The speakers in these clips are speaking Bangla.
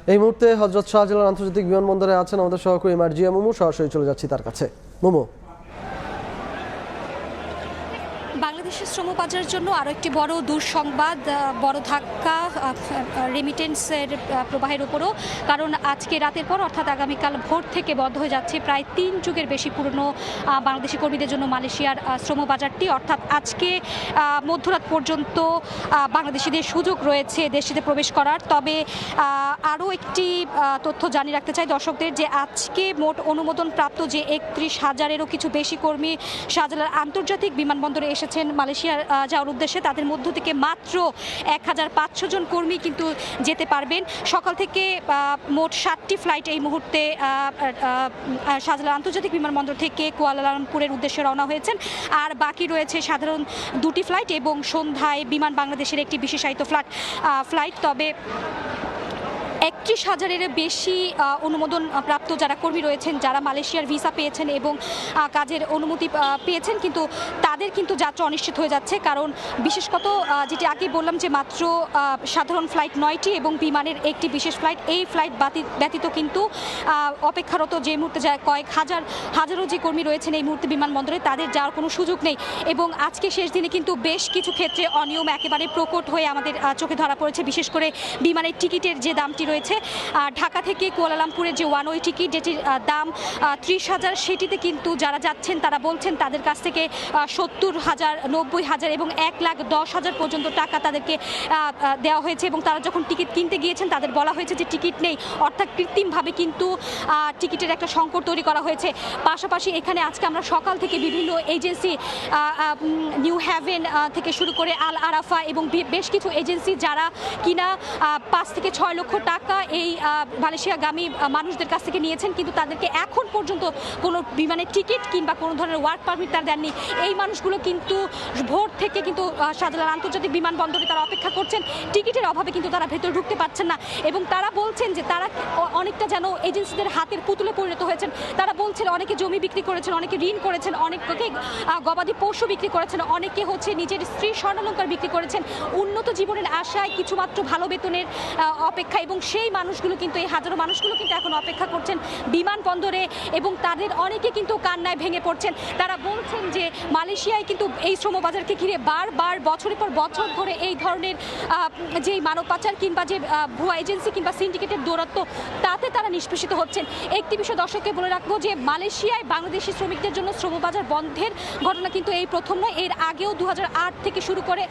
এই মুহূর্তে হযরত শাহজালাল আন্তর্জাতিক বিমানবন্দরে আছেন আমাদের সহকর্মী মার্জিয়া মুমু। সরাসরি চলে যাচ্ছি তার কাছে। মুমু, বাংলাদেশের শ্রমবাজারের জন্য আরও একটি বড় দুঃসংবাদ, বড় ধাক্কা রেমিটেন্সের প্রবাহের উপরও। কারণ আজকে রাতের পর অর্থাৎ আগামীকাল ভোর থেকে বন্ধ হয়ে যাচ্ছে প্রায় 3 যুগের বেশি পুরনো বাংলাদেশি কর্মীদের জন্য মালয়েশিয়ার শ্রমবাজারটি। অর্থাৎ আজকে মধ্যরাত পর্যন্ত বাংলাদেশিদের সুযোগ রয়েছে দেশটিতে প্রবেশ করার। তবে আরও একটি তথ্য জানিয়ে রাখতে চাই দর্শকদের, যে আজকে মোট অনুমোদনপ্রাপ্ত যে 31,000-এরও কিছু বেশি কর্মী শাহজালাল আন্তর্জাতিক বিমানবন্দরে এসেছেন মালয়েশিয়ার যাওয়ার উদ্দেশ্যে, তাদের মধ্য থেকে মাত্র 1,500 জন কর্মী কিন্তু যেতে পারবেন। সকাল থেকে মোট 7টি ফ্লাইট এই মুহূর্তে শাহজালাল আন্তর্জাতিক বিমানবন্দর থেকে কুয়ালালামপুরের উদ্দেশ্যে রওনা হয়েছেন। আর বাকি রয়েছে সাধারণ 2টি ফ্লাইট এবং সন্ধ্যায় বিমান বাংলাদেশের একটি বিশেষায়িত ফ্লাইট। তবে 31,000-এর বেশি অনুমোদন প্রাপ্ত যারা কর্মী রয়েছেন, যারা মালয়েশিয়ার ভিসা পেয়েছেন এবং কাজের অনুমতি পেয়েছেন, কিন্তু তাদের কিন্তু যাত্রা অনিশ্চিত হয়ে যাচ্ছে। কারণ বিশেষত যেটি আগে বললাম যে মাত্র সাধারণ ফ্লাইট 9টি এবং বিমানের একটি বিশেষ ফ্লাইট, এই ফ্লাইট ব্যতীত কিন্তু অপেক্ষারত যে মুহূর্তে কয়েক হাজারো যে কর্মী রয়েছেন এই মুহূর্তে বিমানবন্দরে, তাদের যাওয়ার কোনো সুযোগ নেই। এবং আজকে শেষ দিনে কিন্তু বেশ কিছু ক্ষেত্রে অনিয়ম একেবারে প্রকট হয়ে আমাদের চোখে ধরা পড়েছে। বিশেষ করে বিমানের টিকিটের যে দামটি রয়েছে, ঢাকা থেকে কুয়ালালামপুরের যে ওয়ান ওয়ে টিকিট, যেটির দাম 30,000, সেটিতে কিন্তু যারা যাচ্ছেন তারা বলছেন তাদের কাছ থেকে 70,000, 90,000 এবং 1,10,000 পর্যন্ত টাকা তাদেরকে দেওয়া হয়েছে। এবং তারা যখন টিকিট কিনতে গিয়েছেন তাদের বলা হয়েছে যে টিকিট নেই, অর্থাৎ কৃত্রিমভাবে কিন্তু টিকিটের একটা সংকট তৈরি করা হয়েছে। পাশাপাশি এখানে আজকে আমরা সকাল থেকে বিভিন্ন এজেন্সি, নিউ হ্যাভেন থেকে শুরু করে আল আরাফা এবং বেশ কিছু এজেন্সি যারা কিনা 5 থেকে 6 লক্ষ টাকা এই মালয়েশিয়াগামী মানুষদের কাছ থেকে নিয়েছেন, কিন্তু তাদেরকে এখন পর্যন্ত কোনো বিমানের টিকিট কিংবা কোনো ধরনের ওয়ার্ক পারমিট তারা দেননি। এই মানুষগুলো কিন্তু ভোর থেকে কিন্তু শাহজালাল আন্তর্জাতিক বিমানবন্দরে তারা অপেক্ষা করছেন। টিকিটের অভাবে কিন্তু তারা ভেতরে ঢুকতে পারছেন না। এবং তারা বলছেন যে তারা অনেকটা যেন এজেন্সিদের হাতের পুতুলে পরিণত হয়েছেন। তারা বলছেন অনেকে জমি বিক্রি করেছেন, অনেকে ঋণ করেছেন, অনেকে গবাদি পশু বিক্রি করেছেন, অনেকে হচ্ছে নিজের স্ত্রী স্বর্ণালংকার বিক্রি করেছেন উন্নত জীবনের আশায় কিছুমাত্র ভালো বেতনের অপেক্ষা। এবং সেই মানুষগুলো কিন্তু, এই হাজারো মানুষগুলো কিন্তু এখন অপেক্ষা করছেন বিমানবন্দরে এবং তাদের অনেকে কিন্তু কান্নায় ভেঙে পড়ছেন। তারা বলছেন যে মালয়েশিয়ায় কিন্তু এই শ্রমবাজারকে ঘিরে বারবার বছরের পর বছর ধরে এই ধরনের যেই মানব পাচার কিংবা যে ভুয়া এজেন্সি কিংবা সিন্ডিকেটের দৌরাত্ম, তাতে তারা নিষ্পেষিত হচ্ছেন। একটি বিষয় দর্শককে বলে রাখবো যে মালয়েশিয়ায় বাংলাদেশি শ্রমিকদের জন্য শ্রমবাজার বন্ধের ঘটনা কিন্তু এই প্রথম নয়। এর আগেও 2008 থেকে শুরু করে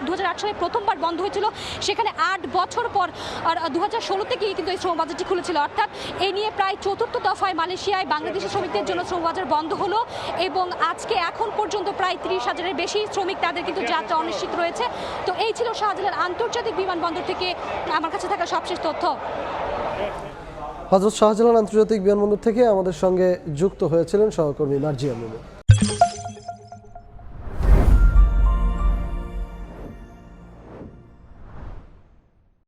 2008 সালে প্রথমবার বন্ধ হয়েছিল। সেখানে 8 বছর পর 2016 থেকেই কিন্তু এই শ্রমবাজারটি খুলেছিল। অর্থাৎ এ নিয়ে প্রায় 4র্থ দফায় মালয়েশিয়ায় বাংলাদেশি শ্রমিকদের জন্য শ্রমবাজার বন্ধ হলো এবং আজকে এখন পর্যন্ত প্রায় 30,000-এর বেশি শ্রমিক তাদের কিন্তু যাত্রা অনিশ্চিত রয়েছে। তো এই ছিল শাহজালাল আন্তর্জাতিক বিমানবন্দর থেকে আমার কাছে থাকা সবশেষ তথ্য। হযরত শাহজালাল আন্তর্জাতিক বিমানবন্দর থেকে আমাদের সঙ্গে যুক্ত হয়েছিলেন সহকর্মী মার্জিয়া মুমু।